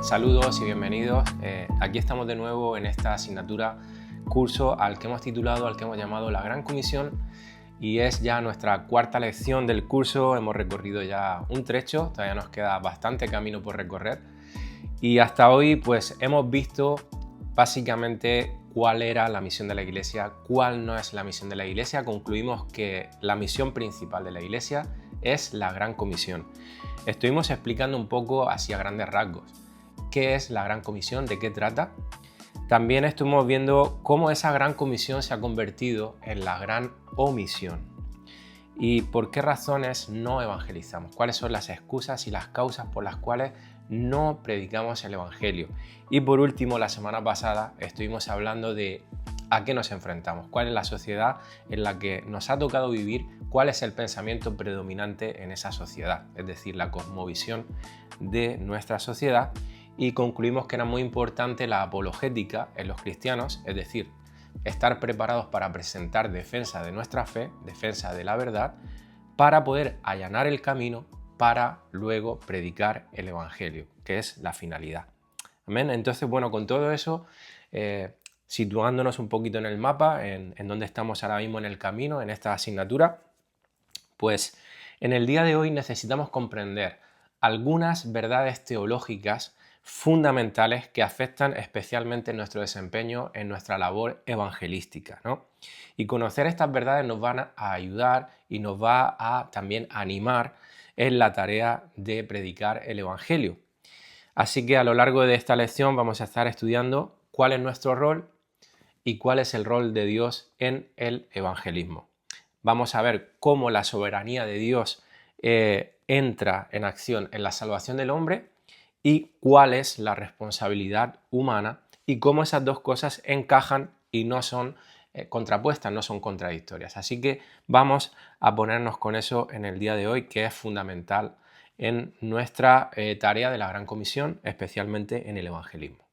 Saludos y bienvenidos. Aquí estamos de nuevo en esta asignatura, curso al que hemos titulado, al que hemos llamado La Gran Comisión, y es ya nuestra cuarta lección del curso. Hemos recorrido ya un trecho, todavía nos queda bastante camino por recorrer y hasta hoy pues hemos visto básicamente cuál era la misión de la Iglesia, cuál no es la misión de la Iglesia. Concluimos que la misión principal de la Iglesia es la Gran Comisión. Estuvimos explicando un poco así a grandes rasgos qué es la Gran Comisión, de qué trata. También estuvimos viendo cómo esa Gran Comisión se ha convertido en la Gran Omisión y por qué razones no evangelizamos, cuáles son las excusas y las causas por las cuales no predicamos el Evangelio. Y por último, la semana pasada estuvimos hablando de a qué nos enfrentamos, cuál es la sociedad en la que nos ha tocado vivir, cuál es el pensamiento predominante en esa sociedad, es decir, la cosmovisión de nuestra sociedad. Y concluimos que era muy importante la apologética en los cristianos, es decir, estar preparados para presentar defensa de nuestra fe, defensa de la verdad, para poder allanar el camino para luego predicar el Evangelio, que es la finalidad. Amén. Entonces, bueno, con todo eso, situándonos un poquito en el mapa, en donde estamos ahora mismo en el camino, en esta asignatura, pues en el día de hoy necesitamos comprender algunas verdades teológicas fundamentales que afectan especialmente nuestro desempeño en nuestra labor evangelística, ¿no? Y conocer estas verdades nos van a ayudar y nos va a también animar en la tarea de predicar el Evangelio. Así que a lo largo de esta lección vamos a estar estudiando cuál es nuestro rol y cuál es el rol de Dios en el evangelismo. Vamos a ver cómo la soberanía de Dios entra en acción en la salvación del hombre y cuál es la responsabilidad humana y cómo esas dos cosas encajan y no son contrapuestas, no son contradictorias. Así que vamos a ponernos con eso en el día de hoy, que es fundamental en nuestra tarea de la Gran Comisión, especialmente en el evangelismo.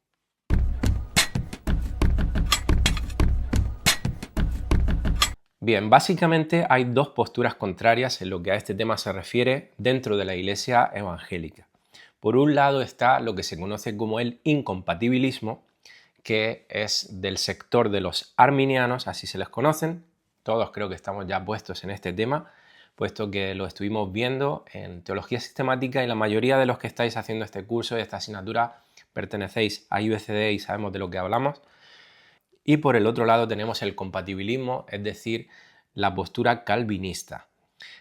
Bien, básicamente hay dos posturas contrarias en lo que a este tema se refiere dentro de la Iglesia evangélica. Por un lado está lo que se conoce como el incompatibilismo, que es del sector de los arminianos, así se les conocen. Todos creo que estamos ya puestos en este tema, puesto que lo estuvimos viendo en Teología Sistemática y la mayoría de los que estáis haciendo este curso y esta asignatura pertenecéis a IBCD y sabemos de lo que hablamos. Y por el otro lado tenemos el compatibilismo, es decir, la postura calvinista.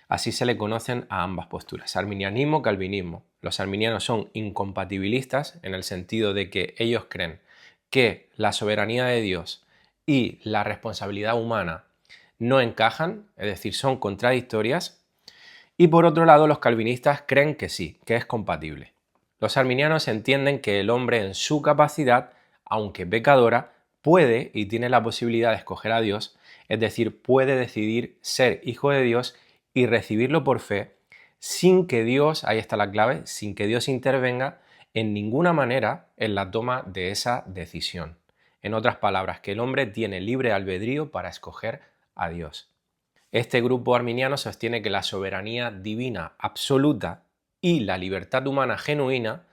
Así se le conocen a ambas posturas, arminianismo, calvinismo. Los arminianos son incompatibilistas en el sentido de que ellos creen que la soberanía de Dios y la responsabilidad humana no encajan, es decir, son contradictorias. Y por otro lado, los calvinistas creen que sí, que es compatible. Los arminianos entienden que el hombre en su capacidad, aunque pecadora, puede y tiene la posibilidad de escoger a Dios, es decir, puede decidir ser hijo de Dios y recibirlo por fe sin que Dios, ahí está la clave, sin que Dios intervenga en ninguna manera en la toma de esa decisión. En otras palabras, que el hombre tiene libre albedrío para escoger a Dios. Este grupo arminiano sostiene que la soberanía divina absoluta y la libertad humana genuina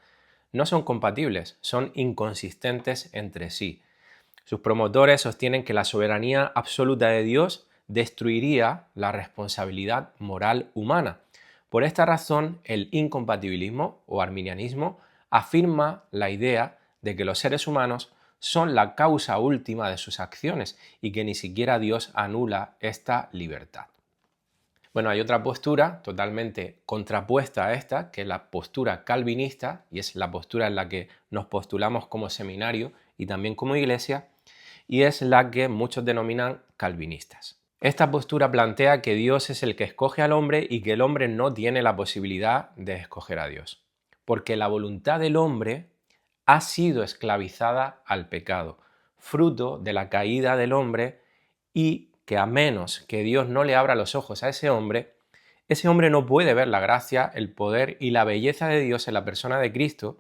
no son compatibles, son inconsistentes entre sí. Sus promotores sostienen que la soberanía absoluta de Dios destruiría la responsabilidad moral humana. Por esta razón, el incompatibilismo o arminianismo afirma la idea de que los seres humanos son la causa última de sus acciones y que ni siquiera Dios anula esta libertad. Bueno, hay otra postura totalmente contrapuesta a esta, que es la postura calvinista, y es la postura en la que nos postulamos como seminario y también como iglesia, y es la que muchos denominan calvinistas. Esta postura plantea que Dios es el que escoge al hombre y que el hombre no tiene la posibilidad de escoger a Dios, porque la voluntad del hombre ha sido esclavizada al pecado, fruto de la caída del hombre, y que a menos que Dios no le abra los ojos a ese hombre no puede ver la gracia, el poder y la belleza de Dios en la persona de Cristo,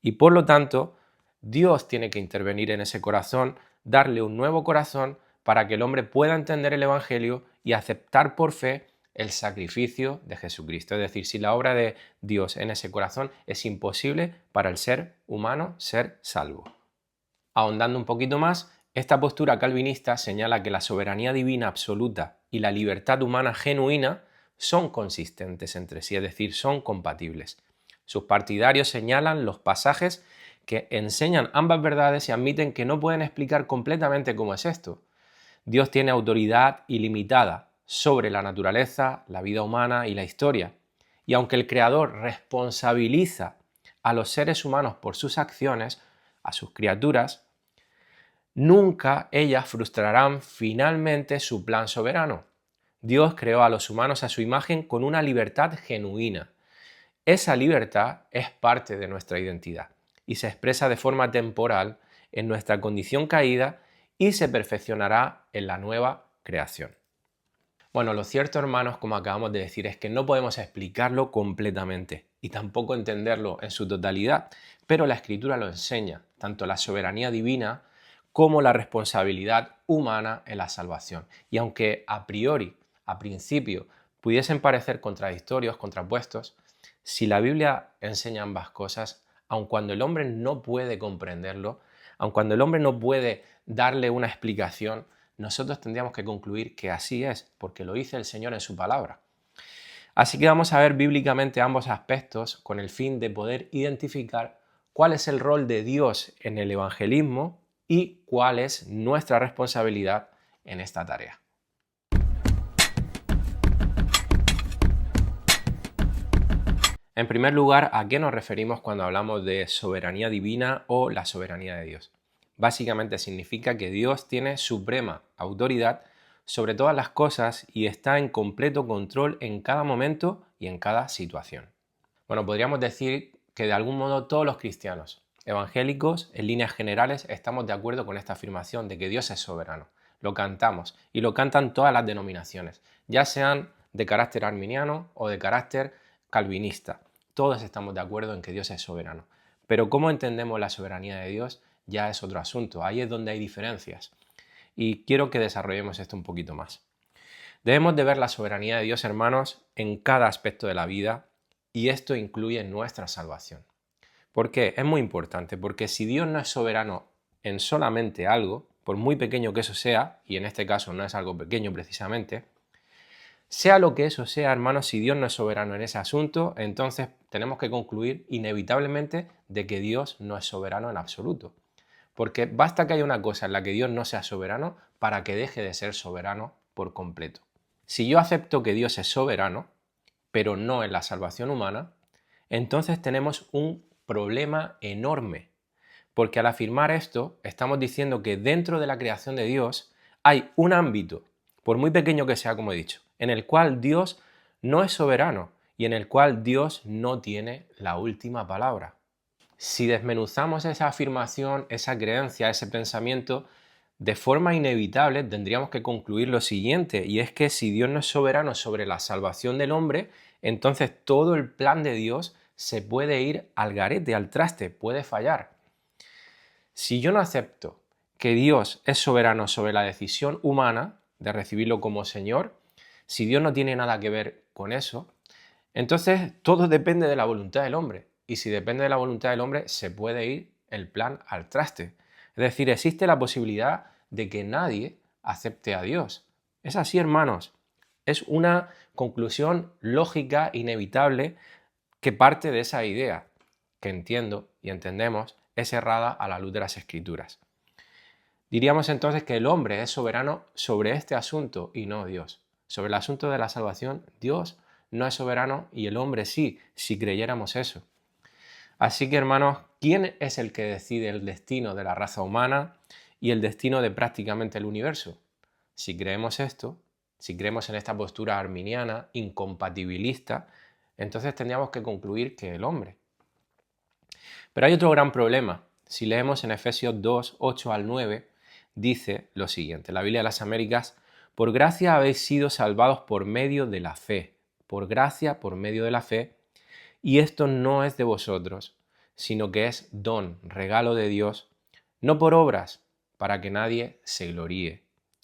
y por lo tanto Dios tiene que intervenir en ese corazón, darle un nuevo corazón para que el hombre pueda entender el Evangelio y aceptar por fe el sacrificio de Jesucristo. Es decir, si la obra de Dios en ese corazón es imposible para el ser humano ser salvo. Ahondando un poquito más, esta postura calvinista señala que la soberanía divina absoluta y la libertad humana genuina son consistentes entre sí, es decir, son compatibles. Sus partidarios señalan los pasajes que enseñan ambas verdades y admiten que no pueden explicar completamente cómo es esto. Dios tiene autoridad ilimitada sobre la naturaleza, la vida humana y la historia. Y aunque el Creador responsabiliza a los seres humanos por sus acciones, a sus criaturas, nunca ellas frustrarán finalmente su plan soberano. Dios creó a los humanos a su imagen con una libertad genuina. Esa libertad es parte de nuestra identidad y se expresa de forma temporal en nuestra condición caída y se perfeccionará en la nueva creación. Bueno, lo cierto, hermanos, como acabamos de decir, es que no podemos explicarlo completamente y tampoco entenderlo en su totalidad, pero la Escritura lo enseña, tanto la soberanía divina como la responsabilidad humana en la salvación. Y aunque a priori, a principio, pudiesen parecer contradictorios, contrapuestos, si la Biblia enseña ambas cosas, aun cuando el hombre no puede comprenderlo, aun cuando el hombre no puede darle una explicación, nosotros tendríamos que concluir que así es, porque lo dice el Señor en su palabra. Así que vamos a ver bíblicamente ambos aspectos con el fin de poder identificar cuál es el rol de Dios en el evangelismo y cuál es nuestra responsabilidad en esta tarea. En primer lugar, ¿a qué nos referimos cuando hablamos de soberanía divina o la soberanía de Dios? Básicamente significa que Dios tiene suprema autoridad sobre todas las cosas y está en completo control en cada momento y en cada situación. Bueno, podríamos decir que de algún modo todos los cristianos evangélicos, en líneas generales, estamos de acuerdo con esta afirmación de que Dios es soberano. Lo cantamos y lo cantan todas las denominaciones, ya sean de carácter arminiano o de carácter calvinista. Todos estamos de acuerdo en que Dios es soberano. Pero cómo entendemos la soberanía de Dios ya es otro asunto. Ahí es donde hay diferencias. Y quiero que desarrollemos esto un poquito más. Debemos de ver la soberanía de Dios, hermanos, en cada aspecto de la vida, y esto incluye nuestra salvación. ¿Por qué? Es muy importante, porque si Dios no es soberano en solamente algo, por muy pequeño que eso sea, y en este caso no es algo pequeño precisamente, sea lo que eso sea, hermanos, si Dios no es soberano en ese asunto, entonces tenemos que concluir inevitablemente de que Dios no es soberano en absoluto. Porque basta que haya una cosa en la que Dios no sea soberano para que deje de ser soberano por completo. Si yo acepto que Dios es soberano, pero no en la salvación humana, entonces tenemos un problema enorme. Porque al afirmar esto, estamos diciendo que dentro de la creación de Dios hay un ámbito, por muy pequeño que sea, como he dicho, en el cual Dios no es soberano y en el cual Dios no tiene la última palabra. Si desmenuzamos esa afirmación, esa creencia, ese pensamiento, de forma inevitable tendríamos que concluir lo siguiente, y es que si Dios no es soberano sobre la salvación del hombre, entonces todo el plan de Dios se puede ir al garete, al traste, puede fallar. Si yo no acepto que Dios es soberano sobre la decisión humana de recibirlo como Señor, si Dios no tiene nada que ver con eso, entonces todo depende de la voluntad del hombre. Y si depende de la voluntad del hombre, se puede ir el plan al traste. Es decir, existe la posibilidad de que nadie acepte a Dios. Es así, hermanos. Es una conclusión lógica, inevitable, que parte de esa idea, que entiendo y entendemos, es errada a la luz de las Escrituras. Diríamos entonces que el hombre es soberano sobre este asunto y no Dios. Sobre el asunto de la salvación, Dios no es soberano y el hombre sí, si creyéramos eso. Así que, hermanos, ¿quién es el que decide el destino de la raza humana y el destino de prácticamente el universo? Si creemos esto, si creemos en esta postura arminiana, incompatibilista, entonces tendríamos que concluir que el hombre. Pero hay otro gran problema. Si leemos en Efesios 2, 8 al 9, dice lo siguiente, la Biblia de las Américas: por gracia habéis sido salvados por medio de la fe, por gracia, por medio de la fe, y esto no es de vosotros, sino que es don, regalo de Dios, no por obras, para que nadie se gloríe.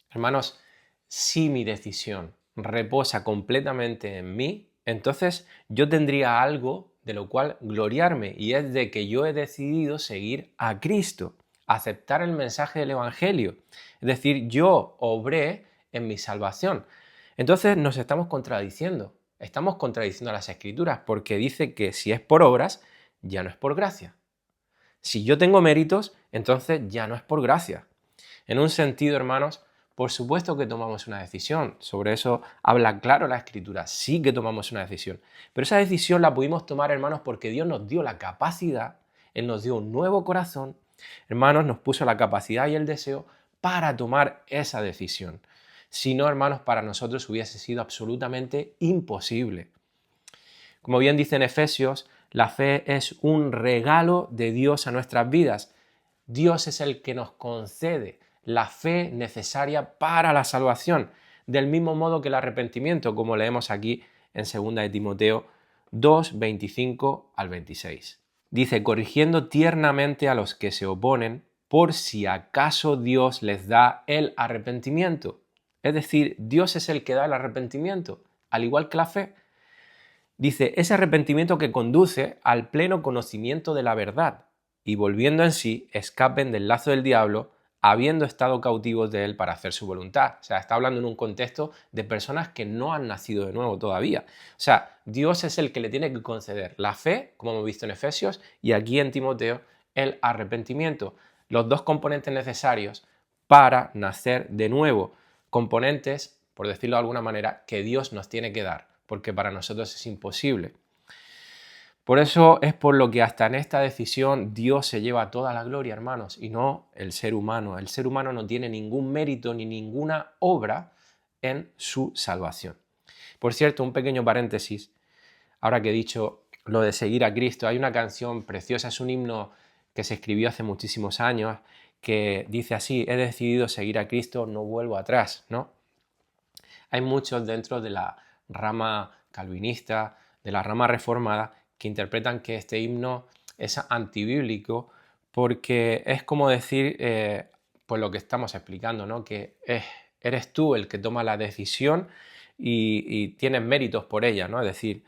Hermanos, si mi decisión reposa completamente en mí, entonces yo tendría algo de lo cual gloriarme, y es de que yo he decidido seguir a Cristo, aceptar el mensaje del Evangelio. Es decir, yo obré en mi salvación. Entonces nos estamos contradiciendo. Estamos contradiciendo a las Escrituras, porque dice que si es por obras, ya no es por gracia. Si yo tengo méritos, entonces ya no es por gracia. En un sentido, hermanos, por supuesto que tomamos una decisión. Sobre eso habla claro la Escritura. Sí que tomamos una decisión. Pero esa decisión la pudimos tomar, hermanos, porque Dios nos dio la capacidad, Él nos dio un nuevo corazón, hermanos, nos puso la capacidad y el deseo para tomar esa decisión. Si no, hermanos, para nosotros hubiese sido absolutamente imposible. Como bien dice en Efesios, la fe es un regalo de Dios a nuestras vidas. Dios es el que nos concede la fe necesaria para la salvación, del mismo modo que el arrepentimiento, como leemos aquí en 2 de Timoteo 2, 25 al 26. Dice, corrigiendo tiernamente a los que se oponen, por si acaso Dios les da el arrepentimiento. Es decir, Dios es el que da el arrepentimiento, al igual que la fe. Dice, ese arrepentimiento que conduce al pleno conocimiento de la verdad, y volviendo en sí, escapen del lazo del diablo, habiendo estado cautivos de él para hacer su voluntad. O sea, está hablando en un contexto de personas que no han nacido de nuevo todavía. O sea, Dios es el que le tiene que conceder la fe, como hemos visto en Efesios, y aquí en Timoteo, el arrepentimiento. Los dos componentes necesarios para nacer de nuevo. Componentes, por decirlo de alguna manera, que Dios nos tiene que dar, porque para nosotros es imposible. Por eso es por lo que hasta en esta decisión Dios se lleva toda la gloria, hermanos, y no el ser humano. El ser humano no tiene ningún mérito ni ninguna obra en su salvación. Por cierto, un pequeño paréntesis, ahora que he dicho lo de seguir a Cristo, hay una canción preciosa, es un himno que se escribió hace muchísimos años, que dice así, he decidido seguir a Cristo, no vuelvo atrás, ¿no? Hay muchos dentro de la rama calvinista, de la rama reformada, que interpretan que este himno es antibíblico porque es como decir, pues lo que estamos explicando, ¿no? Que eres tú el que toma la decisión y tienes méritos por ella, ¿no? Es decir,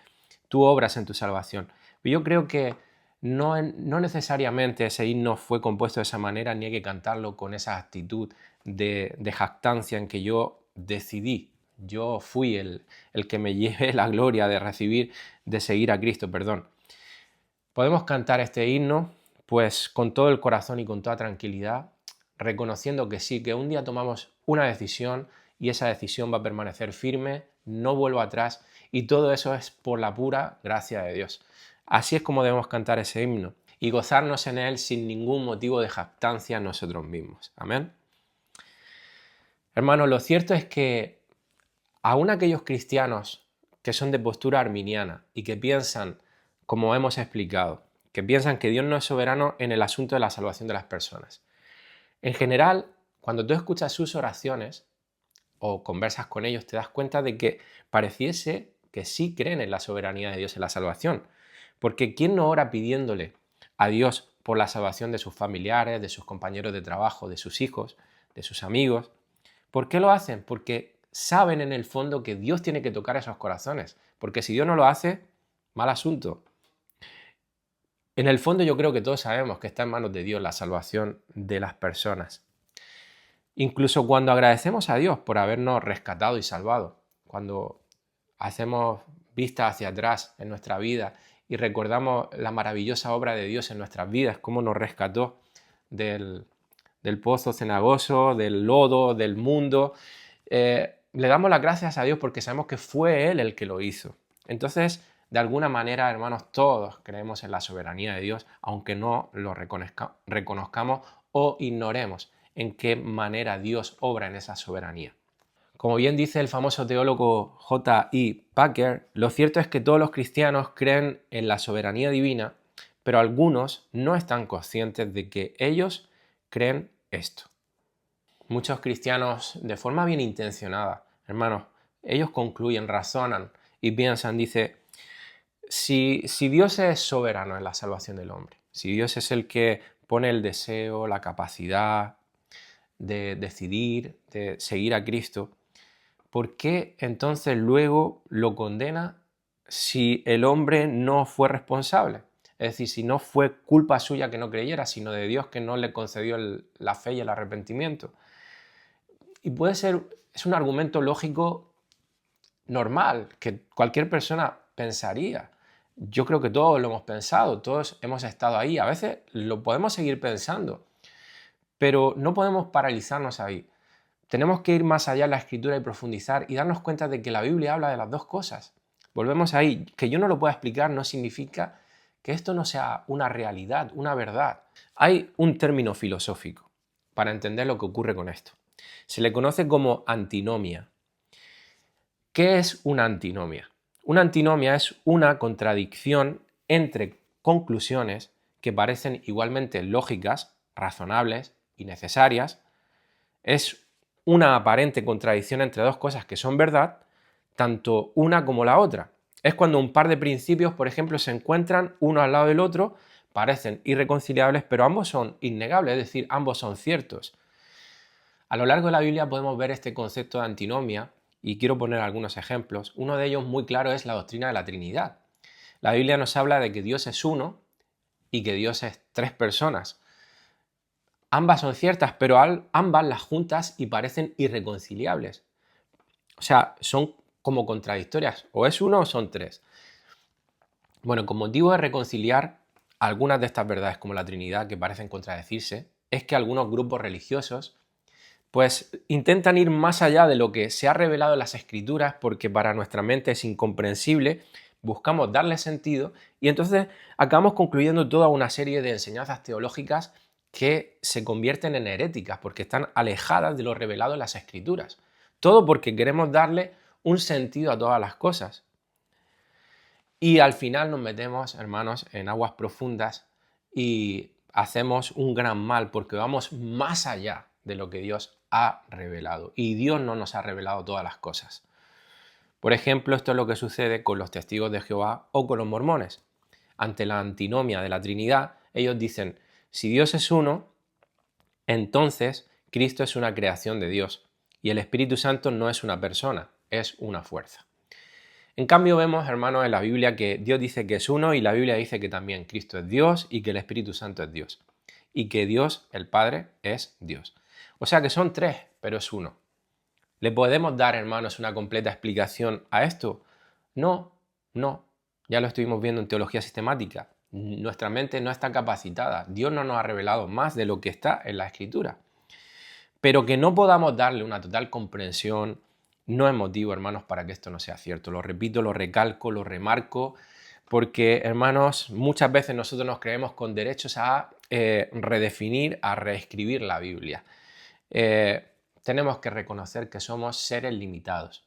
tú obras en tu salvación. Yo creo que no necesariamente ese himno fue compuesto de esa manera, ni hay que cantarlo con esa actitud de jactancia en que yo decidí, yo fui el que me llevé la gloria de recibir, de seguir a Cristo, perdón. Podemos cantar este himno pues con todo el corazón y con toda tranquilidad, reconociendo que sí, que un día tomamos una decisión y esa decisión va a permanecer firme, no vuelvo atrás, y todo eso es por la pura gracia de Dios. Así es como debemos cantar ese himno y gozarnos en él sin ningún motivo de jactancia nosotros mismos. Amén. Hermanos, lo cierto es que aún aquellos cristianos que son de postura arminiana y que piensan, como hemos explicado, que piensan que Dios no es soberano en el asunto de la salvación de las personas. En general, cuando tú escuchas sus oraciones o conversas con ellos, te das cuenta de que pareciese que sí creen en la soberanía de Dios en la salvación. Porque ¿quién no ora pidiéndole a Dios por la salvación de sus familiares, de sus compañeros de trabajo, de sus hijos, de sus amigos? ¿Por qué lo hacen? Porque saben en el fondo que Dios tiene que tocar esos corazones. Porque si Dios no lo hace, mal asunto. En el fondo yo creo que todos sabemos que está en manos de Dios la salvación de las personas. Incluso cuando agradecemos a Dios por habernos rescatado y salvado, cuando hacemos vista hacia atrás en nuestra vida y recordamos la maravillosa obra de Dios en nuestras vidas, cómo nos rescató del pozo cenagoso, del lodo, del mundo, le damos las gracias a Dios porque sabemos que fue Él el que lo hizo. Entonces, de alguna manera, hermanos, todos creemos en la soberanía de Dios, aunque no lo reconozcamos o ignoremos en qué manera Dios obra en esa soberanía. Como bien dice el famoso teólogo J.I. Packer, lo cierto es que todos los cristianos creen en la soberanía divina, pero algunos no están conscientes de que ellos creen esto. Muchos cristianos, de forma bien intencionada, hermanos, ellos concluyen, razonan y piensan, dice, si Dios es soberano en la salvación del hombre, si Dios es el que pone el deseo, la capacidad de decidir, de seguir a Cristo, ¿por qué entonces luego lo condena si el hombre no fue responsable? Es decir, si no fue culpa suya que no creyera, sino de Dios que no le concedió la fe y el arrepentimiento. Y es un argumento lógico normal, que cualquier persona pensaría. Yo creo que todos lo hemos pensado, todos hemos estado ahí, a veces lo podemos seguir pensando, pero no podemos paralizarnos ahí. Tenemos que ir más allá en la escritura y profundizar y darnos cuenta de que la Biblia habla de las dos cosas. Volvemos ahí. Que yo no lo pueda explicar no significa que esto no sea una realidad, una verdad. Hay un término filosófico para entender lo que ocurre con esto. Se le conoce como antinomia. ¿Qué es una antinomia? Una antinomia es una contradicción entre conclusiones que parecen igualmente lógicas, razonables y necesarias. Es una aparente contradicción entre dos cosas que son verdad, tanto una como la otra. Es cuando un par de principios, por ejemplo, se encuentran uno al lado del otro, parecen irreconciliables, pero ambos son innegables, es decir, ambos son ciertos. A lo largo de la Biblia podemos ver este concepto de antinomia y quiero poner algunos ejemplos. Uno de ellos muy claro es la doctrina de la Trinidad. La Biblia nos habla de que Dios es uno y que Dios es tres personas. Ambas son ciertas, pero ambas las juntas y parecen irreconciliables. O sea, son como contradictorias. O es uno o son tres. Bueno, con motivo de reconciliar algunas de estas verdades como la Trinidad que parecen contradecirse, es que algunos grupos religiosos pues intentan ir más allá de lo que se ha revelado en las Escrituras porque para nuestra mente es incomprensible, buscamos darle sentido y entonces acabamos concluyendo toda una serie de enseñanzas teológicas que se convierten en heréticas porque están alejadas de lo revelado en las Escrituras. Todo porque queremos darle un sentido a todas las cosas. Y al final nos metemos, hermanos, en aguas profundas y hacemos un gran mal porque vamos más allá de lo que Dios ha revelado. Y Dios no nos ha revelado todas las cosas. Por ejemplo, esto es lo que sucede con los testigos de Jehová o con los mormones. Ante la antinomia de la Trinidad, ellos dicen, si Dios es uno, entonces Cristo es una creación de Dios y el Espíritu Santo no es una persona, es una fuerza. En cambio vemos, hermanos, en la Biblia que Dios dice que es uno y la Biblia dice que también Cristo es Dios y que el Espíritu Santo es Dios. Y que Dios, el Padre, es Dios. O sea que son tres, pero es uno. ¿Le podemos dar, hermanos, una completa explicación a esto? No, no. Ya lo estuvimos viendo en teología sistemática. Nuestra mente no está capacitada. Dios no nos ha revelado más de lo que está en la Escritura. Pero que no podamos darle una total comprensión no es motivo, hermanos, para que esto no sea cierto. Lo repito, lo recalco, lo remarco, porque, hermanos, muchas veces nosotros nos creemos con derechos a redefinir, a reescribir la Biblia. Tenemos que reconocer que somos seres limitados,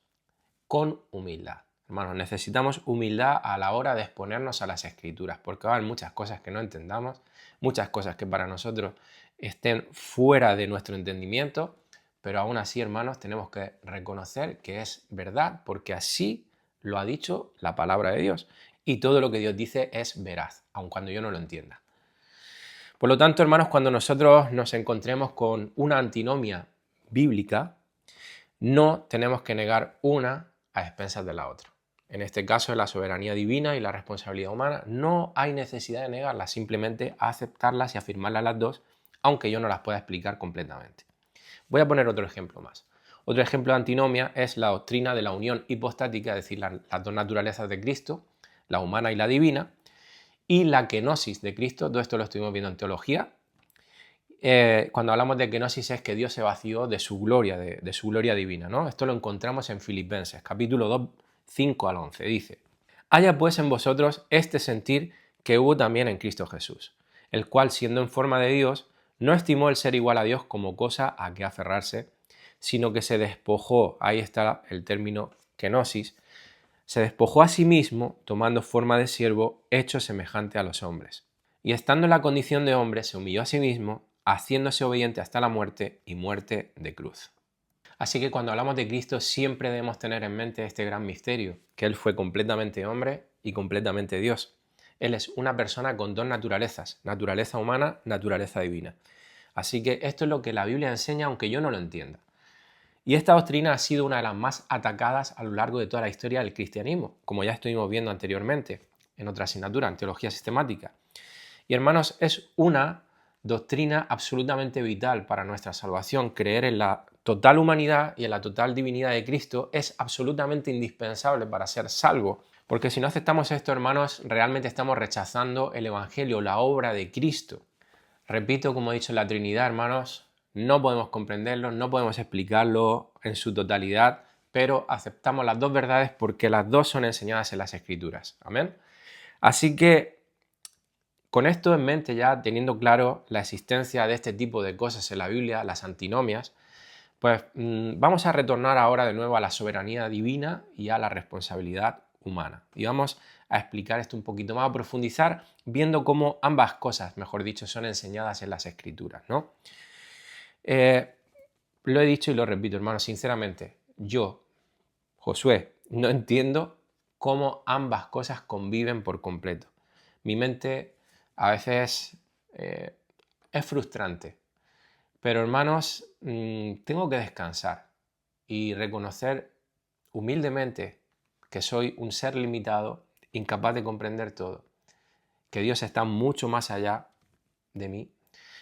con humildad. Hermanos, necesitamos humildad a la hora de exponernos a las Escrituras, porque va a haber muchas cosas que no entendamos, muchas cosas que para nosotros estén fuera de nuestro entendimiento, pero aún así, hermanos, tenemos que reconocer que es verdad, porque así lo ha dicho la palabra de Dios. Y todo lo que Dios dice es veraz, aun cuando yo no lo entienda. Por lo tanto, hermanos, cuando nosotros nos encontremos con una antinomia bíblica, no tenemos que negar una a expensas de la otra. En este caso, la soberanía divina y la responsabilidad humana, no hay necesidad de negarlas, simplemente aceptarlas y afirmarlas las dos, aunque yo no las pueda explicar completamente. Voy a poner otro ejemplo más. Otro ejemplo de antinomia es la doctrina de la unión hipostática, es decir, las dos naturalezas de Cristo, la humana y la divina, y la kenosis de Cristo. Todo esto lo estuvimos viendo en teología. Cuando hablamos de kenosis es que Dios se vació de su gloria, de su gloria divina, ¿no? Esto lo encontramos en Filipenses, capítulo 2, 5 al 11. Dice, haya pues en vosotros este sentir que hubo también en Cristo Jesús, el cual, siendo en forma de Dios, no estimó el ser igual a Dios como cosa a que aferrarse, sino que se despojó, ahí está el término kenosis, se despojó a sí mismo, tomando forma de siervo, hecho semejante a los hombres. Y estando en la condición de hombre, se humilló a sí mismo, haciéndose obediente hasta la muerte y muerte de cruz. Así que cuando hablamos de Cristo siempre debemos tener en mente este gran misterio, que Él fue completamente hombre y completamente Dios. Él es una persona con dos naturalezas, naturaleza humana, naturaleza divina. Así que esto es lo que la Biblia enseña aunque yo no lo entienda. Y esta doctrina ha sido una de las más atacadas a lo largo de toda la historia del cristianismo, como ya estuvimos viendo anteriormente en otra asignatura, en teología sistemática. Y hermanos, es una doctrina absolutamente vital para nuestra salvación. Creer en la total humanidad y en la total divinidad de Cristo es absolutamente indispensable para ser salvo. Porque si no aceptamos esto, hermanos, realmente estamos rechazando el Evangelio, la obra de Cristo. Repito, como he dicho en la Trinidad, hermanos, no podemos comprenderlo, no podemos explicarlo en su totalidad, pero aceptamos las dos verdades porque las dos son enseñadas en las Escrituras. Amén. Así que, con esto en mente, ya teniendo claro la existencia de este tipo de cosas en la Biblia, las antinomias, pues vamos a retornar ahora de nuevo a la soberanía divina y a la responsabilidad humana. Y vamos a explicar esto un poquito más, a profundizar, viendo cómo ambas cosas, mejor dicho, son enseñadas en las Escrituras, ¿no? Lo he dicho y lo repito, hermanos, sinceramente, yo, Josué, no entiendo cómo ambas cosas conviven por completo. Mi mente a veces es frustrante, pero hermanos, tengo que descansar y reconocer humildemente que soy un ser limitado, incapaz de comprender todo, que Dios está mucho más allá de mí,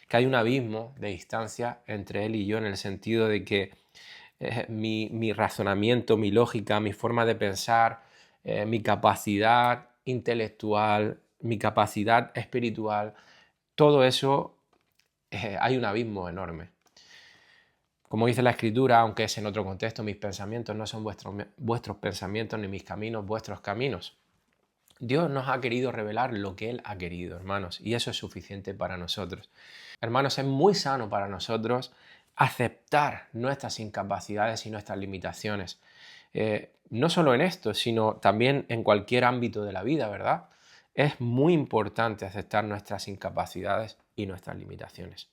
que hay un abismo de distancia entre Él y yo en el sentido de que mi razonamiento, mi lógica, mi forma de pensar, mi capacidad intelectual, mi capacidad espiritual, todo eso hay un abismo enorme. Como dice la Escritura, aunque es en otro contexto, mis pensamientos no son vuestros pensamientos, ni mis caminos vuestros caminos. Dios nos ha querido revelar lo que Él ha querido, hermanos, y eso es suficiente para nosotros. Hermanos, es muy sano para nosotros aceptar nuestras incapacidades y nuestras limitaciones. No solo en esto, sino también en cualquier ámbito de la vida, ¿verdad? Es muy importante aceptar nuestras incapacidades y nuestras limitaciones.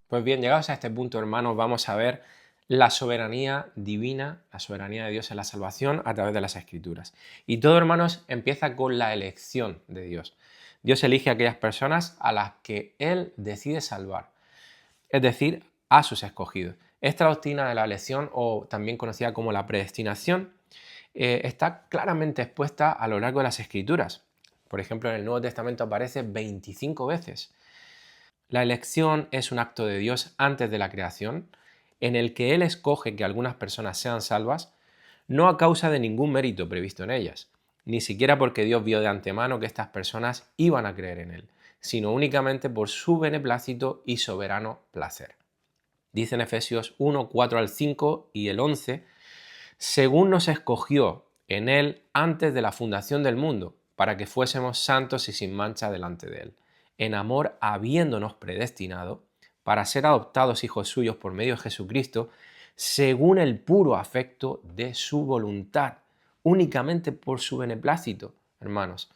Pues bien, llegados a este punto, hermanos, vamos a ver la soberanía divina, la soberanía de Dios en la salvación a través de las Escrituras. Y todo, hermanos, empieza con la elección de Dios. Dios elige a aquellas personas a las que Él decide salvar, es decir, a sus escogidos. Esta doctrina de la elección, o también conocida como la predestinación, está claramente expuesta a lo largo de las Escrituras. Por ejemplo, en el Nuevo Testamento aparece 25 veces. La elección es un acto de Dios antes de la creación, en el que Él escoge que algunas personas sean salvas, no a causa de ningún mérito previsto en ellas, ni siquiera porque Dios vio de antemano que estas personas iban a creer en Él, sino únicamente por su beneplácito y soberano placer. Dice en Efesios 1, 4 al 5 y el 11, según nos escogió en Él antes de la fundación del mundo, para que fuésemos santos y sin mancha delante de Él, en amor habiéndonos predestinado para ser adoptados hijos suyos por medio de Jesucristo, según el puro afecto de su voluntad, únicamente por su beneplácito, hermanos.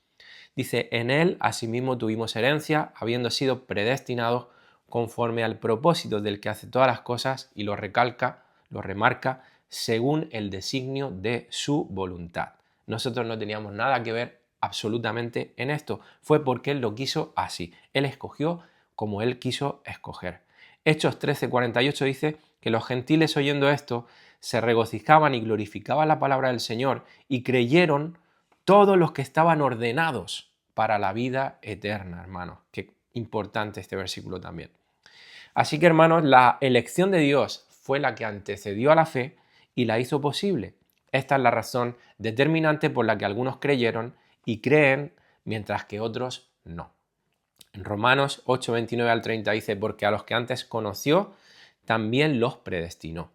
Dice, en Él asimismo tuvimos herencia, habiendo sido predestinados conforme al propósito del que hace todas las cosas, y lo recalca, lo remarca, según el designio de su voluntad. Nosotros no teníamos nada que ver absolutamente en esto. Fue porque Él lo quiso así. Él escogió como Él quiso escoger. Hechos 13:48 dice que los gentiles oyendo esto se regocijaban y glorificaban la palabra del Señor y creyeron todos los que estaban ordenados para la vida eterna, hermanos. Qué importante este versículo también. Así que, hermanos, la elección de Dios fue la que antecedió a la fe y la hizo posible. Esta es la razón determinante por la que algunos creyeron y creen, mientras que otros no. En Romanos 8, 29 al 30 dice, porque a los que antes conoció, también los predestinó,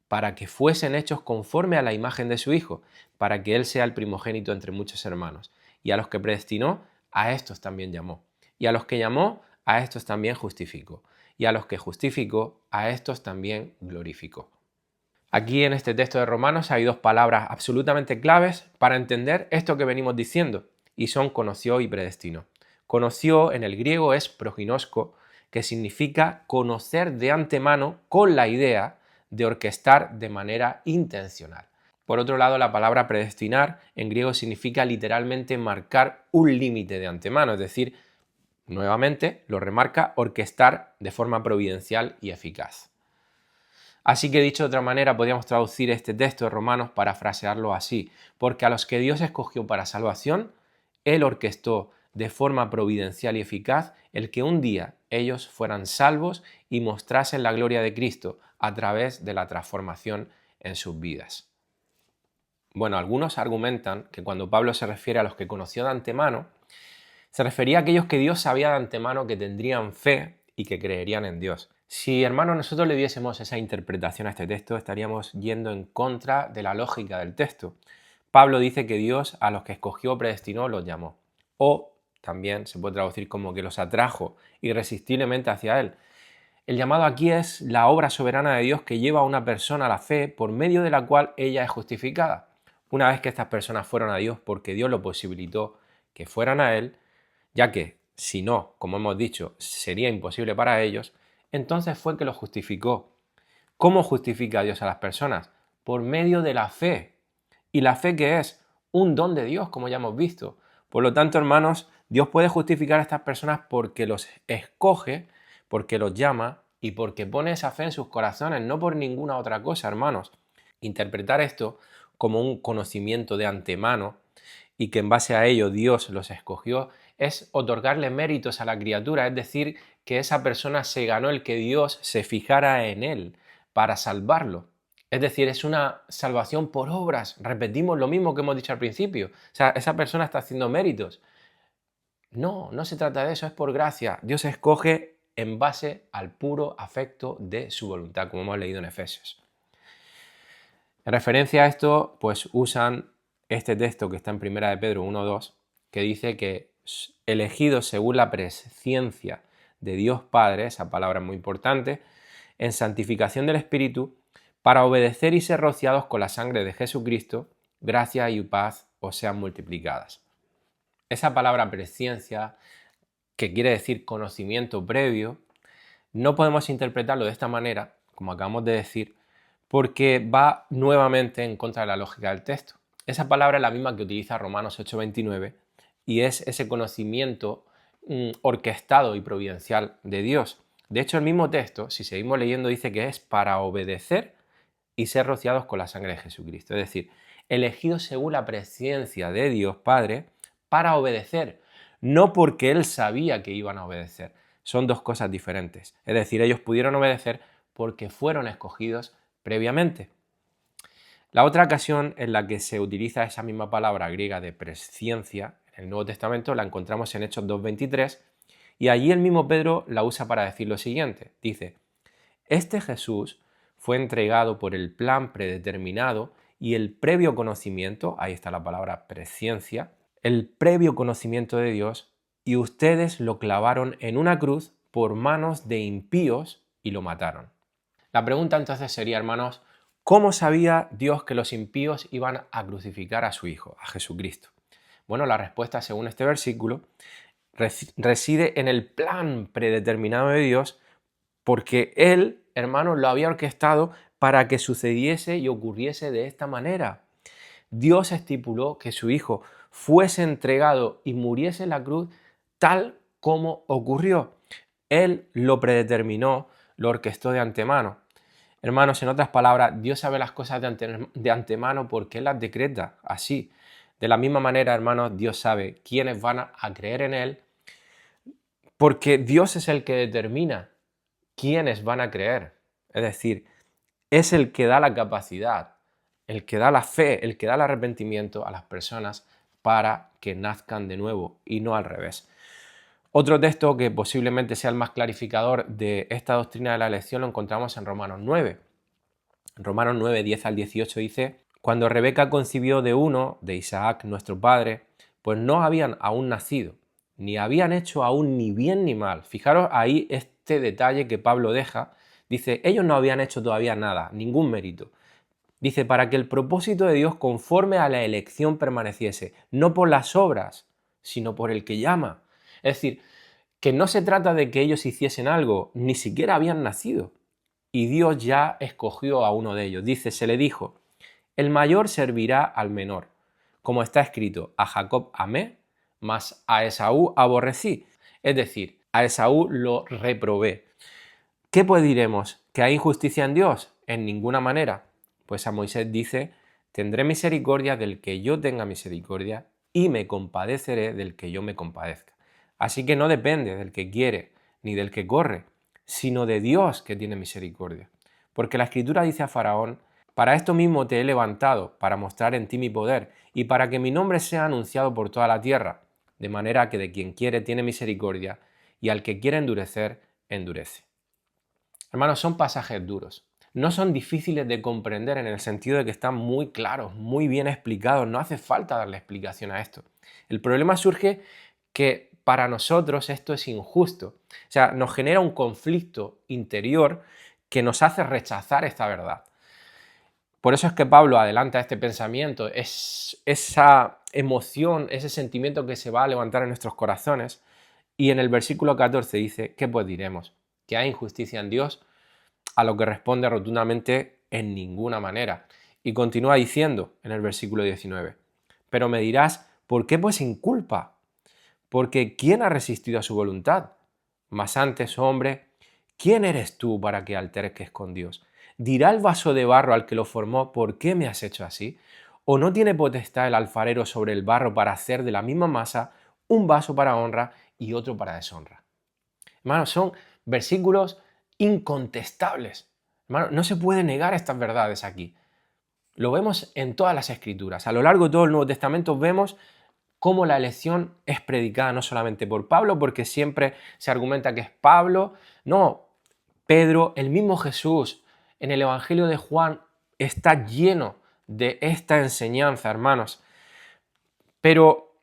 para que fuesen hechos conforme a la imagen de su Hijo, para que Él sea el primogénito entre muchos hermanos. Y a los que predestinó, a estos también llamó. Y a los que llamó, a estos también justificó. Y a los que justificó, a estos también glorificó. Aquí en este texto de Romanos hay dos palabras absolutamente claves para entender esto que venimos diciendo, y son conoció y predestinó. Conoció en el griego es proginosko, que significa conocer de antemano con la idea de orquestar de manera intencional. Por otro lado, la palabra predestinar en griego significa literalmente marcar un límite de antemano, es decir, Nuevamente, lo remarca, orquestar de forma providencial y eficaz. Así que dicho de otra manera, podríamos traducir este texto de Romanos parafrasearlo así, porque a los que Dios escogió para salvación, Él orquestó de forma providencial y eficaz el que un día ellos fueran salvos y mostrasen la gloria de Cristo a través de la transformación en sus vidas. Bueno, algunos argumentan que cuando Pablo se refiere a los que conoció de antemano, se refería a aquellos que Dios sabía de antemano que tendrían fe y que creerían en Dios. Si, hermanos, nosotros le diésemos esa interpretación a este texto, estaríamos yendo en contra de la lógica del texto. Pablo dice que Dios a los que escogió o predestinó los llamó. O también se puede traducir como que los atrajo irresistiblemente hacia Él. El llamado aquí es la obra soberana de Dios que lleva a una persona a la fe por medio de la cual ella es justificada. Una vez que estas personas fueron a Dios porque Dios lo posibilitó que fueran a Él, ya que si no, como hemos dicho, sería imposible para ellos, entonces fue que los justificó. ¿Cómo justifica Dios a las personas? Por medio de la fe. ¿Y la fe qué es? Un don de Dios, como ya hemos visto. Por lo tanto, hermanos, Dios puede justificar a estas personas porque los escoge, porque los llama y porque pone esa fe en sus corazones, no por ninguna otra cosa, hermanos. Interpretar esto como un conocimiento de antemano y que en base a ello Dios los escogió, es otorgarle méritos a la criatura, es decir, que esa persona se ganó el que Dios se fijara en él para salvarlo. Es decir, es una salvación por obras. Repetimos lo mismo que hemos dicho al principio. O sea, esa persona está haciendo méritos. No, no se trata de eso, es por gracia. Dios escoge en base al puro afecto de su voluntad, como hemos leído en Efesios. En referencia a esto, pues usan este texto que está en 1 de Pedro 1:2, que dice que elegidos según la presciencia de Dios Padre, esa palabra es muy importante, en santificación del Espíritu, para obedecer y ser rociados con la sangre de Jesucristo, gracia y paz os sean multiplicadas. Esa palabra presciencia, que quiere decir conocimiento previo, no podemos interpretarlo de esta manera, como acabamos de decir, porque va nuevamente en contra de la lógica del texto. Esa palabra es la misma que utiliza Romanos 8:29 y es ese conocimiento orquestado y providencial de Dios. De hecho, el mismo texto, si seguimos leyendo, dice que es para obedecer y ser rociados con la sangre de Jesucristo. Es decir, elegidos según la presciencia de Dios Padre para obedecer, no porque Él sabía que iban a obedecer. Son dos cosas diferentes. Es decir, ellos pudieron obedecer porque fueron escogidos previamente. La otra ocasión en la que se utiliza esa misma palabra griega de presciencia en el Nuevo Testamento la encontramos en Hechos 2:23 y allí el mismo Pedro la usa para decir lo siguiente. Dice, este Jesús fue entregado por el plan predeterminado y el previo conocimiento, ahí está la palabra presciencia, el previo conocimiento de Dios, y ustedes lo clavaron en una cruz por manos de impíos y lo mataron. La pregunta entonces sería, hermanos, ¿cómo sabía Dios que los impíos iban a crucificar a su Hijo, a Jesucristo? Bueno, la respuesta, según este versículo, reside en el plan predeterminado de Dios, porque Él, hermanos, lo había orquestado para que sucediese y ocurriese de esta manera. Dios estipuló que su Hijo fuese entregado y muriese en la cruz tal como ocurrió. Él lo predeterminó, lo orquestó de antemano. Hermanos, en otras palabras, Dios sabe las cosas de antemano porque Él las decreta así. De la misma manera, hermanos, Dios sabe quiénes van a creer en Él porque Dios es el que determina quiénes van a creer. Es decir, es el que da la capacidad, el que da la fe, el que da el arrepentimiento a las personas para que nazcan de nuevo y no al revés. Otro texto que posiblemente sea el más clarificador de esta doctrina de la elección lo encontramos en Romanos 9. En Romanos 9, 10 al 18 dice, cuando Rebeca concibió de uno, de Isaac, nuestro padre, pues no habían aún nacido, ni habían hecho aún ni bien ni mal. Fijaros ahí este detalle que Pablo deja. Dice, ellos no habían hecho todavía nada, ningún mérito. Dice, para que el propósito de Dios conforme a la elección permaneciese, no por las obras, sino por el que llama. Es decir, que no se trata de que ellos hiciesen algo, ni siquiera habían nacido. Y Dios ya escogió a uno de ellos. Dice, se le dijo, el mayor servirá al menor. Como está escrito, a Jacob amé, mas a Esaú aborrecí. Es decir, a Esaú lo reprobé. ¿Qué pues diremos? ¿Que hay injusticia en Dios? En ninguna manera. Pues a Moisés dice, tendré misericordia del que yo tenga misericordia y me compadeceré del que yo me compadezca. Así que no depende del que quiere ni del que corre, sino de Dios que tiene misericordia. Porque la Escritura dice a Faraón, para esto mismo te he levantado, para mostrar en ti mi poder, y para que mi nombre sea anunciado por toda la tierra, de manera que de quien quiere tiene misericordia, y al que quiere endurecer, endurece. Hermanos, son pasajes duros. No son difíciles de comprender en el sentido de que están muy claros, muy bien explicados. No hace falta darle explicación a esto. El problema surge que para nosotros esto es injusto. O sea, nos genera un conflicto interior que nos hace rechazar esta verdad. Por eso es que Pablo adelanta este pensamiento, es esa emoción, ese sentimiento que se va a levantar en nuestros corazones. Y en el versículo 14 dice, ¿qué pues diremos? ¿Que hay injusticia en Dios? A lo que responde rotundamente, en ninguna manera. Y continúa diciendo en el versículo 19, pero me dirás, ¿por qué pues inculpa? Porque ¿quién ha resistido a su voluntad? Mas antes, hombre, ¿quién eres tú para que alterques con Dios? ¿Dirá el vaso de barro al que lo formó, ¿por qué me has hecho así? ¿O no tiene potestad el alfarero sobre el barro para hacer de la misma masa un vaso para honra y otro para deshonra? Hermanos, son versículos incontestables. Hermanos, no se puede negar estas verdades aquí. Lo vemos en todas las escrituras. A lo largo de todo el Nuevo Testamento vemos cómo la elección es predicada no solamente por Pablo, porque siempre se argumenta que es Pablo, no, Pedro, el mismo Jesús, en el Evangelio de Juan está lleno de esta enseñanza, hermanos. Pero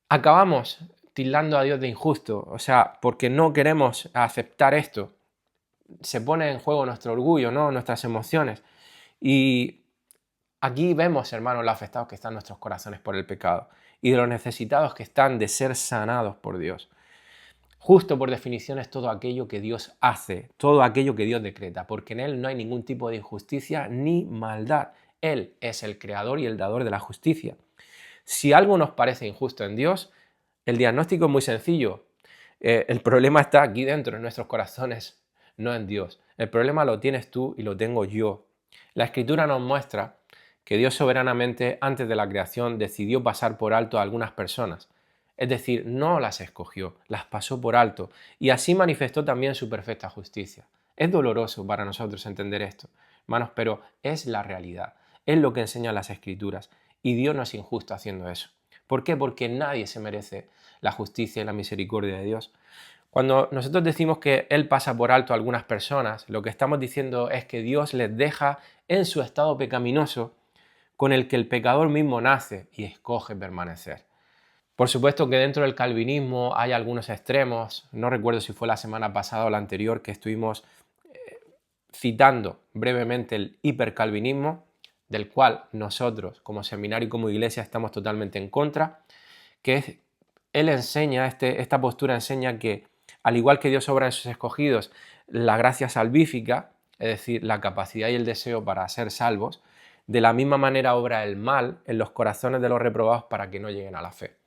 acabamos tildando a Dios de injusto, o sea, porque no queremos aceptar esto. Se pone en juego nuestro orgullo, ¿no? Nuestras emociones. Y aquí vemos, hermanos, los afectados que están nuestros corazones por el pecado y de los necesitados que están de ser sanados por Dios. Justo por definición es todo aquello que Dios hace, todo aquello que Dios decreta, porque en Él no hay ningún tipo de injusticia ni maldad. Él es el creador y el dador de la justicia. Si algo nos parece injusto en Dios, el diagnóstico es muy sencillo. El problema está aquí dentro, en nuestros corazones, no en Dios. El problema lo tienes tú y lo tengo yo. La Escritura nos muestra que Dios soberanamente, antes de la creación, decidió pasar por alto a algunas personas. Es decir, no las escogió, las pasó por alto y así manifestó también su perfecta justicia. Es doloroso para nosotros entender esto, hermanos, pero es la realidad. Es lo que enseñan las Escrituras y Dios no es injusto haciendo eso. ¿Por qué? Porque nadie se merece la justicia y la misericordia de Dios. Cuando nosotros decimos que Él pasa por alto a algunas personas, lo que estamos diciendo es que Dios les deja en su estado pecaminoso con el que el pecador mismo nace y escoge permanecer. Por supuesto que dentro del calvinismo hay algunos extremos, no recuerdo si fue la semana pasada o la anterior que estuvimos citando brevemente el hipercalvinismo, del cual nosotros como seminario y como iglesia estamos totalmente en contra, él enseña, esta postura enseña que al igual que Dios obra en sus escogidos la gracia salvífica, es decir, la capacidad y el deseo para ser salvos, de la misma manera obra el mal en los corazones de los reprobados para que no lleguen a la fe.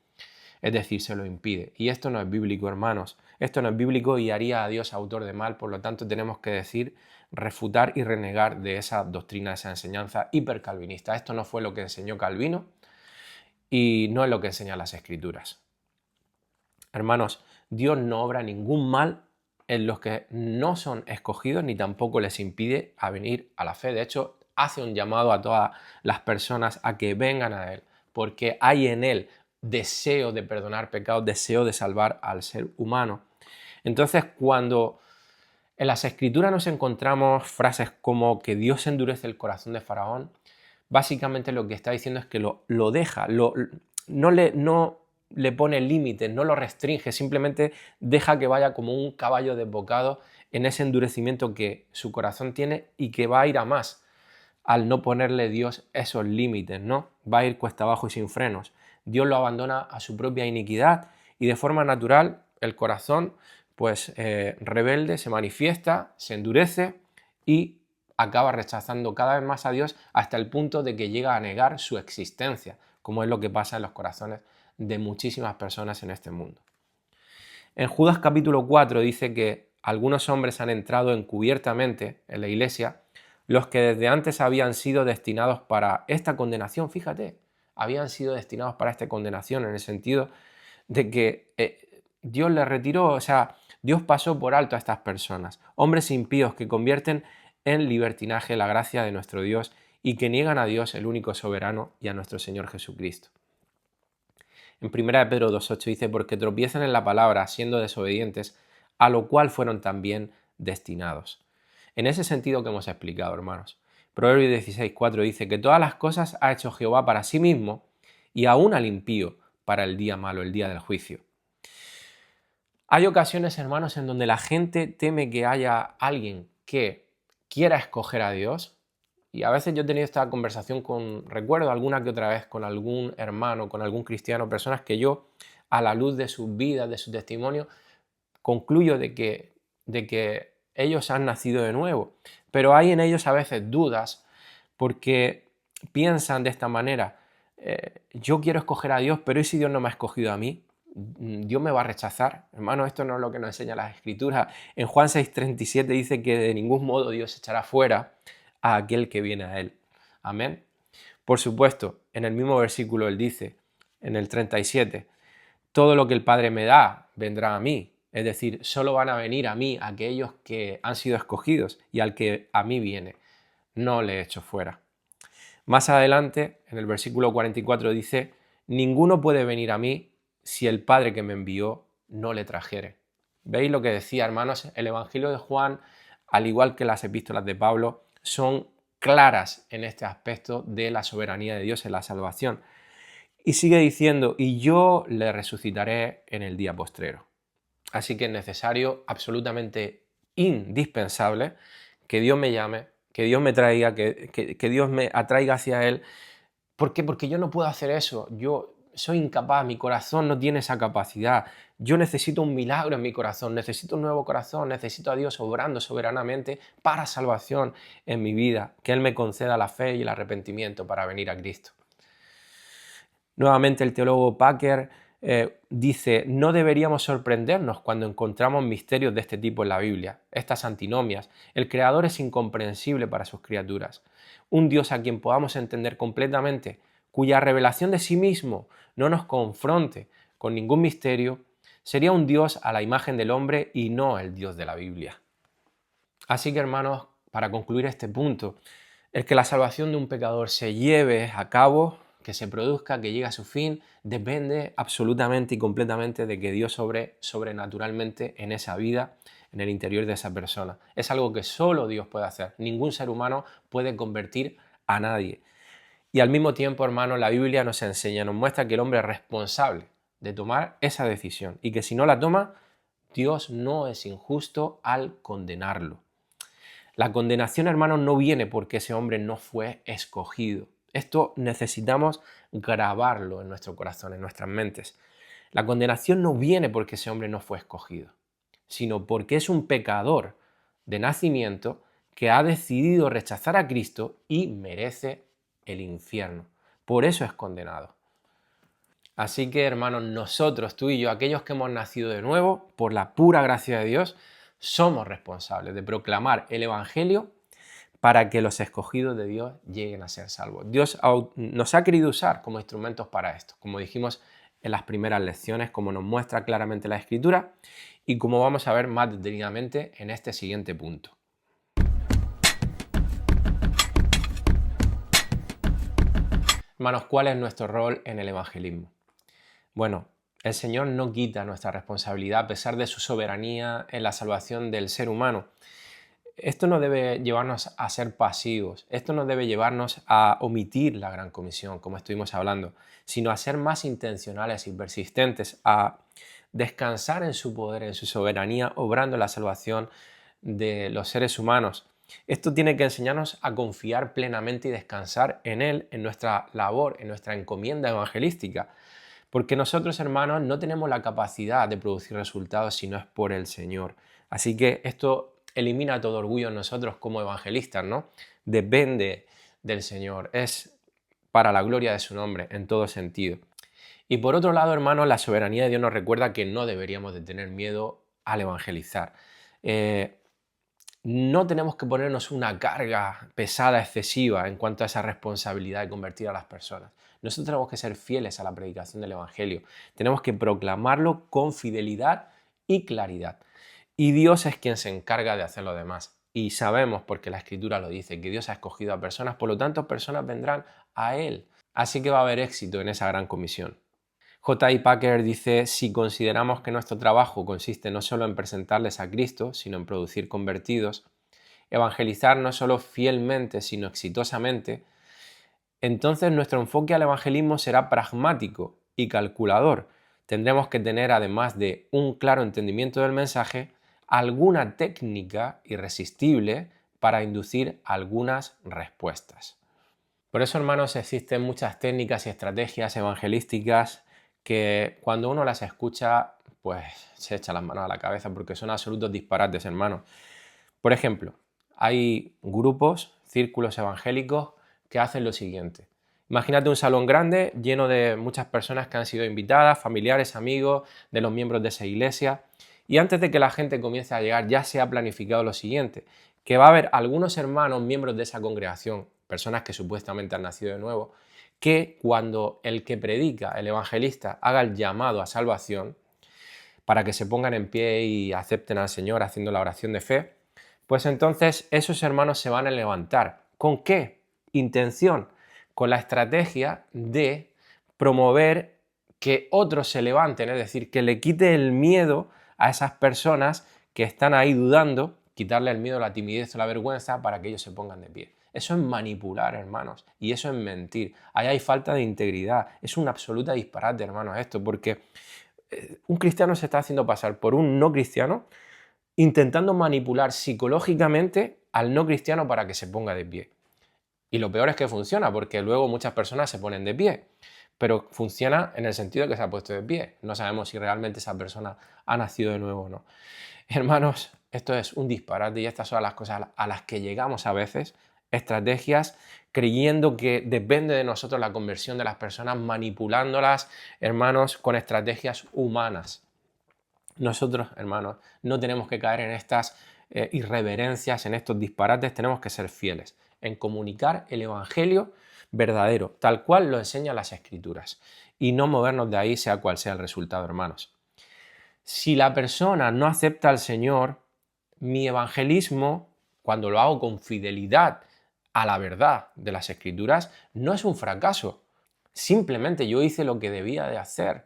Es decir, se lo impide. Y esto no es bíblico, hermanos. Esto no es bíblico y haría a Dios autor de mal. Por lo tanto, tenemos que decir, refutar y renegar de esa doctrina, de esa enseñanza hipercalvinista. Esto no fue lo que enseñó Calvino y no es lo que enseñan las Escrituras. Hermanos, Dios no obra ningún mal en los que no son escogidos ni tampoco les impide a venir a la fe. De hecho, hace un llamado a todas las personas a que vengan a Él, porque hay en Él deseo de perdonar pecados, deseo de salvar al ser humano. Entonces, cuando en las Escrituras nos encontramos frases como que Dios endurece el corazón de Faraón, básicamente lo que está diciendo es que lo deja, no le pone límites, no lo restringe, simplemente deja que vaya como un caballo desbocado en ese endurecimiento que su corazón tiene y que va a ir a más al no ponerle Dios esos límites, ¿no? Va a ir cuesta abajo y sin frenos. Dios lo abandona a su propia iniquidad y de forma natural el corazón pues rebelde se manifiesta, se endurece y acaba rechazando cada vez más a Dios hasta el punto de que llega a negar su existencia, como es lo que pasa en los corazones de muchísimas personas en este mundo. En Judas capítulo 4 dice que algunos hombres han entrado encubiertamente en la iglesia, los que desde antes habían sido destinados para esta condenación, fíjate, habían sido destinados para esta condenación en el sentido de que Dios les retiró, o sea, Dios pasó por alto a estas personas, hombres impíos que convierten en libertinaje la gracia de nuestro Dios y que niegan a Dios, el único soberano, y a nuestro Señor Jesucristo. En 1 Pedro 2.8 dice, porque tropiezan en la palabra siendo desobedientes, a lo cual fueron también destinados. En ese sentido que hemos explicado, hermanos. Proverbios 16.4 dice que todas las cosas ha hecho Jehová para sí mismo y aún al impío para el día malo, el día del juicio. Hay ocasiones, hermanos, en donde la gente teme que haya alguien que quiera escoger a Dios. Y a veces yo he tenido esta conversación recuerdo alguna que otra vez con algún hermano, con algún cristiano, personas que yo, a la luz de sus vidas, de su testimonio, concluyo de que ellos han nacido de nuevo. Pero hay en ellos a veces dudas porque piensan de esta manera, yo quiero escoger a Dios, pero ¿y si Dios no me ha escogido a mí? Dios me va a rechazar. Hermano, esto no es lo que nos enseña las Escrituras. En Juan 6.37 dice que de ningún modo Dios echará fuera a aquel que viene a Él. Amén. Por supuesto, en el mismo versículo Él dice, en el 37, todo lo que el Padre me da vendrá a mí. Es decir, solo van a venir a mí aquellos que han sido escogidos y al que a mí viene. No le echo fuera. Más adelante, en el versículo 44 dice, ninguno puede venir a mí si el Padre que me envió no le trajere. ¿Veis lo que decía, hermanos? El Evangelio de Juan, al igual que las epístolas de Pablo, son claras en este aspecto de la soberanía de Dios en la salvación. Y sigue diciendo, y yo le resucitaré en el día postrero. Así que es necesario, absolutamente indispensable, que Dios me llame, que Dios me traiga, que Dios me atraiga hacia Él. ¿Por qué? Porque yo no puedo hacer eso. Yo soy incapaz, mi corazón no tiene esa capacidad. Yo necesito un milagro en mi corazón, necesito un nuevo corazón, necesito a Dios obrando soberanamente para salvación en mi vida, que Él me conceda la fe y el arrepentimiento para venir a Cristo. Nuevamente el teólogo Packer dice, no deberíamos sorprendernos cuando encontramos misterios de este tipo en la Biblia, estas antinomias. El Creador es incomprensible para sus criaturas. Un Dios a quien podamos entender completamente, cuya revelación de sí mismo no nos confronte con ningún misterio, sería un Dios a la imagen del hombre y no el Dios de la Biblia. Así que, hermanos, para concluir este punto, el que la salvación de un pecador se lleve a cabo, que se produzca, que llegue a su fin, depende absolutamente y completamente de que Dios obre sobrenaturalmente en esa vida, en el interior de esa persona. Es algo que solo Dios puede hacer. Ningún ser humano puede convertir a nadie. Y al mismo tiempo, hermano, la Biblia nos enseña, nos muestra que el hombre es responsable de tomar esa decisión y que si no la toma, Dios no es injusto al condenarlo. La condenación, hermanos, no viene porque ese hombre no fue escogido. Esto necesitamos grabarlo en nuestro corazón, en nuestras mentes. La condenación no viene porque ese hombre no fue escogido, sino porque es un pecador de nacimiento que ha decidido rechazar a Cristo y merece el infierno. Por eso es condenado. Así que, hermanos, nosotros, tú y yo, aquellos que hemos nacido de nuevo, por la pura gracia de Dios, somos responsables de proclamar el Evangelio para que los escogidos de Dios lleguen a ser salvos. Dios nos ha querido usar como instrumentos para esto, como dijimos en las primeras lecciones, como nos muestra claramente la Escritura y como vamos a ver más detenidamente en este siguiente punto. Hermanos, ¿cuál es nuestro rol en el evangelismo? Bueno, el Señor no quita nuestra responsabilidad a pesar de su soberanía en la salvación del ser humano. Esto no debe llevarnos a ser pasivos, esto no debe llevarnos a omitir la gran comisión, como estuvimos hablando, sino a ser más intencionales y persistentes, a descansar en su poder, en su soberanía, obrando la salvación de los seres humanos. Esto tiene que enseñarnos a confiar plenamente y descansar en Él, en nuestra labor, en nuestra encomienda evangelística. Porque nosotros, hermanos, no tenemos la capacidad de producir resultados si no es por el Señor. Así que esto elimina todo orgullo en nosotros como evangelistas, ¿no? Depende del Señor, es para la gloria de su nombre en todo sentido. Y por otro lado, hermanos, la soberanía de Dios nos recuerda que no deberíamos de tener miedo al evangelizar. Eh, no tenemos que ponernos una carga pesada, excesiva, en cuanto a esa responsabilidad de convertir a las personas. Nosotros tenemos que ser fieles a la predicación del Evangelio. Tenemos que proclamarlo con fidelidad y claridad. Y Dios es quien se encarga de hacer lo demás. Y sabemos, porque la Escritura lo dice, que Dios ha escogido a personas, por lo tanto, personas vendrán a Él. Así que va a haber éxito en esa gran comisión. J.I. Packer dice, si consideramos que nuestro trabajo consiste no solo en presentarles a Cristo, sino en producir convertidos, evangelizar no solo fielmente, sino exitosamente, entonces nuestro enfoque al evangelismo será pragmático y calculador. Tendremos que tener, además de un claro entendimiento del mensaje, alguna técnica irresistible para inducir algunas respuestas. Por eso, hermanos, existen muchas técnicas y estrategias evangelísticas que cuando uno las escucha, pues se echa las manos a la cabeza porque son absolutos disparates, hermanos. Por ejemplo, hay grupos, círculos evangélicos que hacen lo siguiente. Imagínate un salón grande lleno de muchas personas que han sido invitadas, familiares, amigos de los miembros de esa iglesia, y antes de que la gente comience a llegar ya se ha planificado lo siguiente, que va a haber algunos hermanos, miembros de esa congregación, personas que supuestamente han nacido de nuevo, que cuando el que predica, el evangelista, haga el llamado a salvación, para que se pongan en pie y acepten al Señor haciendo la oración de fe, pues entonces esos hermanos se van a levantar. ¿Con qué intención? Con la estrategia de promover que otros se levanten, es decir, que le quite el miedo a esas personas que están ahí dudando, quitarle el miedo, la timidez o la vergüenza para que ellos se pongan de pie. Eso es manipular, hermanos, y eso es mentir. Ahí hay falta de integridad. Es una absoluta disparate, hermanos, esto, porque un cristiano se está haciendo pasar por un no cristiano intentando manipular psicológicamente al no cristiano para que se ponga de pie. Y lo peor es que funciona, porque luego muchas personas se ponen de pie, pero funciona en el sentido de que se ha puesto de pie. No sabemos si realmente esa persona ha nacido de nuevo o no. Hermanos, esto es un disparate y estas son las cosas a las que llegamos a veces, estrategias creyendo que depende de nosotros la conversión de las personas, manipulándolas, hermanos, con estrategias humanas. Nosotros, hermanos, no tenemos que caer en estas irreverencias, en estos disparates, tenemos que ser fieles en comunicar el Evangelio verdadero, tal cual lo enseñan las Escrituras, y no movernos de ahí sea cual sea el resultado, hermanos. Si la persona no acepta al Señor, mi evangelismo, cuando lo hago con fidelidad a la verdad de las Escrituras, no es un fracaso. Simplemente yo hice lo que debía de hacer.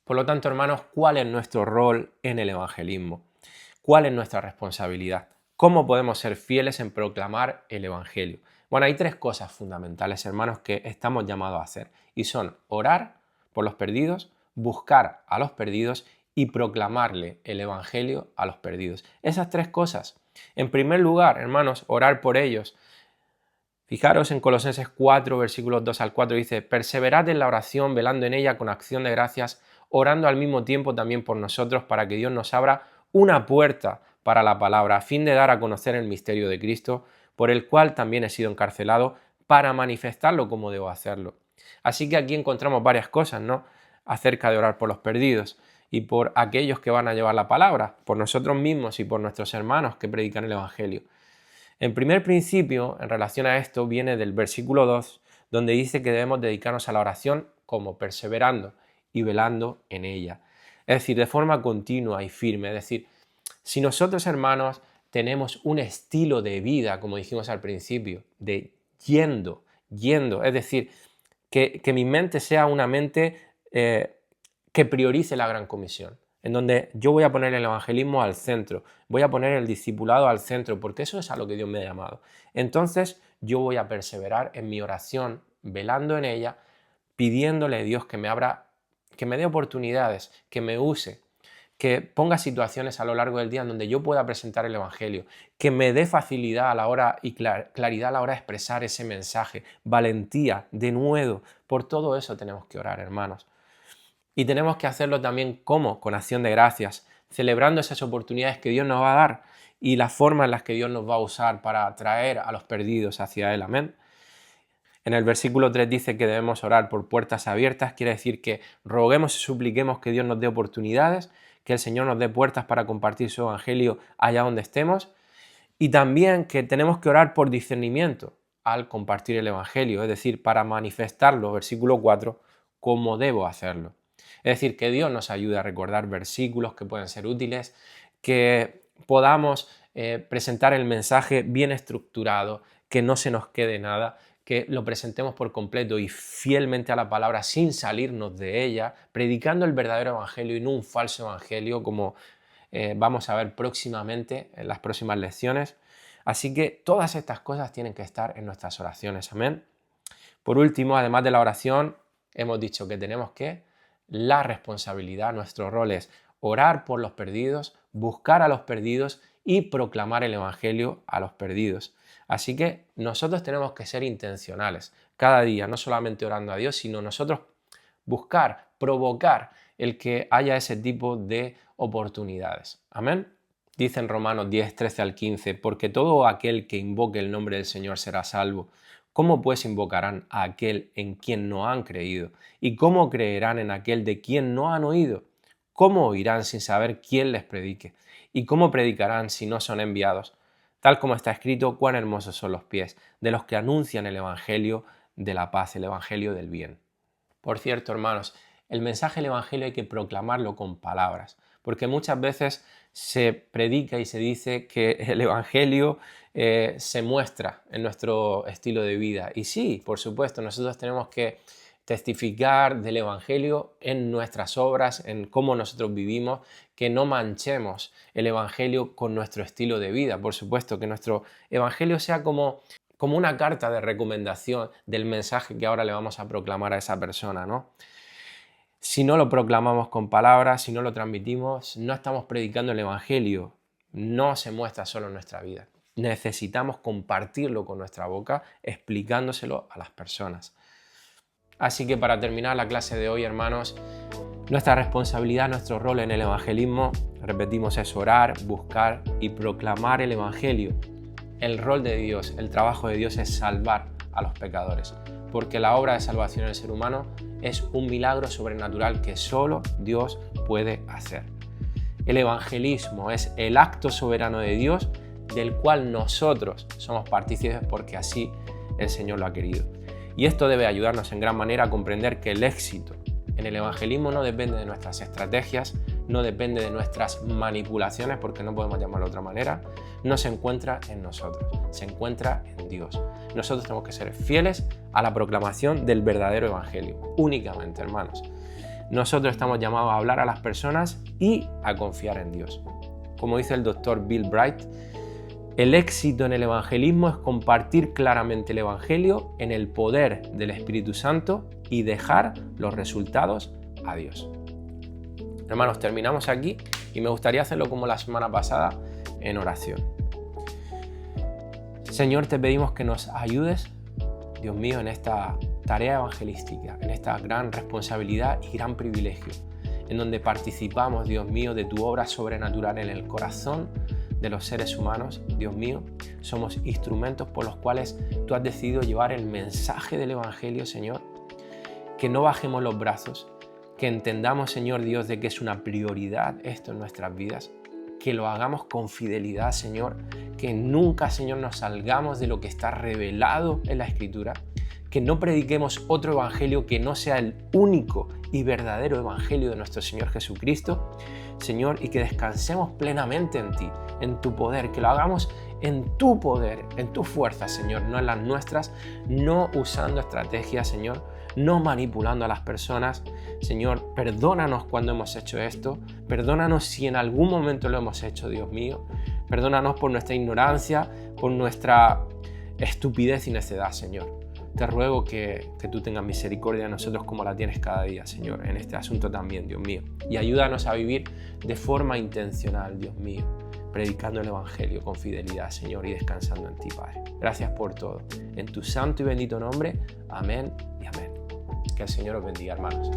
Por lo tanto, hermanos, ¿cuál es nuestro rol en el evangelismo? ¿Cuál es nuestra responsabilidad? ¿Cómo podemos ser fieles en proclamar el evangelio? Bueno, hay tres cosas fundamentales, hermanos, que estamos llamados a hacer, y son orar por los perdidos, buscar a los perdidos y proclamarle el evangelio a los perdidos. Esas tres cosas. En primer lugar, hermanos, orar por ellos. Fijaros en Colosenses 4, versículos 2 al 4, dice, perseverad en la oración, velando en ella con acción de gracias, orando al mismo tiempo también por nosotros, para que Dios nos abra una puerta para la palabra, a fin de dar a conocer el misterio de Cristo, por el cual también he sido encarcelado, para manifestarlo como debo hacerlo. Así que aquí encontramos varias cosas, ¿no?, acerca de orar por los perdidos y por aquellos que van a llevar la palabra, por nosotros mismos y por nuestros hermanos que predican el Evangelio. En primer principio, en relación a esto, viene del versículo 2, donde dice que debemos dedicarnos a la oración como perseverando y velando en ella. Es decir, de forma continua y firme. Es decir, si nosotros, hermanos, tenemos un estilo de vida, como dijimos al principio, de yendo, es decir, que mi mente sea una mente que priorice la gran comisión, en donde yo voy a poner el evangelismo al centro, voy a poner el discipulado al centro, porque eso es a lo que Dios me ha llamado. Entonces yo voy a perseverar en mi oración, velando en ella, pidiéndole a Dios que me abra, que me dé oportunidades, que me use, que ponga situaciones a lo largo del día en donde yo pueda presentar el Evangelio, que me dé facilidad a la hora y claridad a la hora de expresar ese mensaje, valentía, denuedo. Por todo eso tenemos que orar, hermanos. Y tenemos que hacerlo también ¿cómo? Con acción de gracias, celebrando esas oportunidades que Dios nos va a dar y las formas en las que Dios nos va a usar para traer a los perdidos hacia Él. Amén. En el versículo 3 dice que debemos orar por puertas abiertas, quiere decir que roguemos y supliquemos que Dios nos dé oportunidades, que el Señor nos dé puertas para compartir su evangelio allá donde estemos, y también que tenemos que orar por discernimiento al compartir el evangelio, es decir, para manifestarlo, versículo 4, cómo debo hacerlo. Es decir, que Dios nos ayude a recordar versículos que pueden ser útiles, que podamos presentar el mensaje bien estructurado, que no se nos quede nada, que lo presentemos por completo y fielmente a la palabra sin salirnos de ella, predicando el verdadero evangelio y no un falso evangelio como vamos a ver próximamente en las próximas lecciones. Así que todas estas cosas tienen que estar en nuestras oraciones. Amén. Por último, además de la oración, hemos dicho que tenemos la responsabilidad, nuestro rol es orar por los perdidos, buscar a los perdidos y proclamar el evangelio a los perdidos. Así que nosotros tenemos que ser intencionales cada día, no solamente orando a Dios, sino nosotros buscar, provocar el que haya ese tipo de oportunidades. Amén. Dice en Romanos 10, 13 al 15, porque todo aquel que invoque el nombre del Señor será salvo. ¿Cómo pues invocarán a aquel en quien no han creído? ¿Y cómo creerán en aquel de quien no han oído? ¿Cómo oirán sin saber quién les predique? ¿Y cómo predicarán si no son enviados? Tal como está escrito, cuán hermosos son los pies de los que anuncian el evangelio de la paz, el evangelio del bien. Por cierto, hermanos, el mensaje del evangelio hay que proclamarlo con palabras, porque muchas veces se predica y se dice que el evangelio se muestra en nuestro estilo de vida. Y sí, por supuesto, nosotros tenemos que testificar del evangelio en nuestras obras, en cómo nosotros vivimos, que no manchemos el evangelio con nuestro estilo de vida. Por supuesto, que nuestro evangelio sea como una carta de recomendación del mensaje que ahora le vamos a proclamar a esa persona, ¿no? Si no lo proclamamos con palabras, si no lo transmitimos, no estamos predicando el evangelio, no se muestra solo en nuestra vida. Necesitamos compartirlo con nuestra boca, explicándoselo a las personas. Así que para terminar la clase de hoy, hermanos, nuestra responsabilidad, nuestro rol en el evangelismo, repetimos, es orar, buscar y proclamar el evangelio. El rol de Dios, el trabajo de Dios es salvar a los pecadores, porque la obra de salvación del ser humano es un milagro sobrenatural que solo Dios puede hacer. El evangelismo es el acto soberano de Dios del cual nosotros somos partícipes porque así el Señor lo ha querido. Y esto debe ayudarnos en gran manera a comprender que el éxito en el evangelismo no depende de nuestras estrategias, no depende de nuestras manipulaciones, porque no podemos llamarlo de otra manera, no se encuentra en nosotros, se encuentra en Dios. Nosotros tenemos que ser fieles a la proclamación del verdadero evangelio, únicamente, hermanos. Nosotros estamos llamados a hablar a las personas y a confiar en Dios. Como dice el doctor Bill Bright, el éxito en el evangelismo es compartir claramente el evangelio en el poder del Espíritu Santo y dejar los resultados a Dios. Hermanos, terminamos aquí y me gustaría hacerlo como la semana pasada en oración. Señor, te pedimos que nos ayudes, Dios mío, en esta tarea evangelística, en esta gran responsabilidad y gran privilegio, en donde participamos, Dios mío, de tu obra sobrenatural en el corazón de los seres humanos. Dios mío, somos instrumentos por los cuales tú has decidido llevar el mensaje del evangelio, Señor. Que no bajemos los brazos, que entendamos, Señor Dios, de que es una prioridad esto en nuestras vidas, que lo hagamos con fidelidad, Señor, que nunca, Señor, nos salgamos de lo que está revelado en la Escritura, que no prediquemos otro evangelio que no sea el único y verdadero evangelio de nuestro Señor Jesucristo, Señor, y que descansemos plenamente en ti, en tu poder, que lo hagamos en tu poder, en tu fuerza, Señor, no en las nuestras, no usando estrategias, Señor, no manipulando a las personas. Señor, perdónanos cuando hemos hecho esto, perdónanos si en algún momento lo hemos hecho, Dios mío, perdónanos por nuestra ignorancia, por nuestra estupidez y necedad, Señor. Te ruego que tú tengas misericordia de nosotros como la tienes cada día, Señor, en este asunto también, Dios mío. Y ayúdanos a vivir de forma intencional, Dios mío, predicando el evangelio con fidelidad, Señor, y descansando en ti, Padre. Gracias por todo. En tu santo y bendito nombre, amén y amén. Que el Señor os bendiga, hermanos.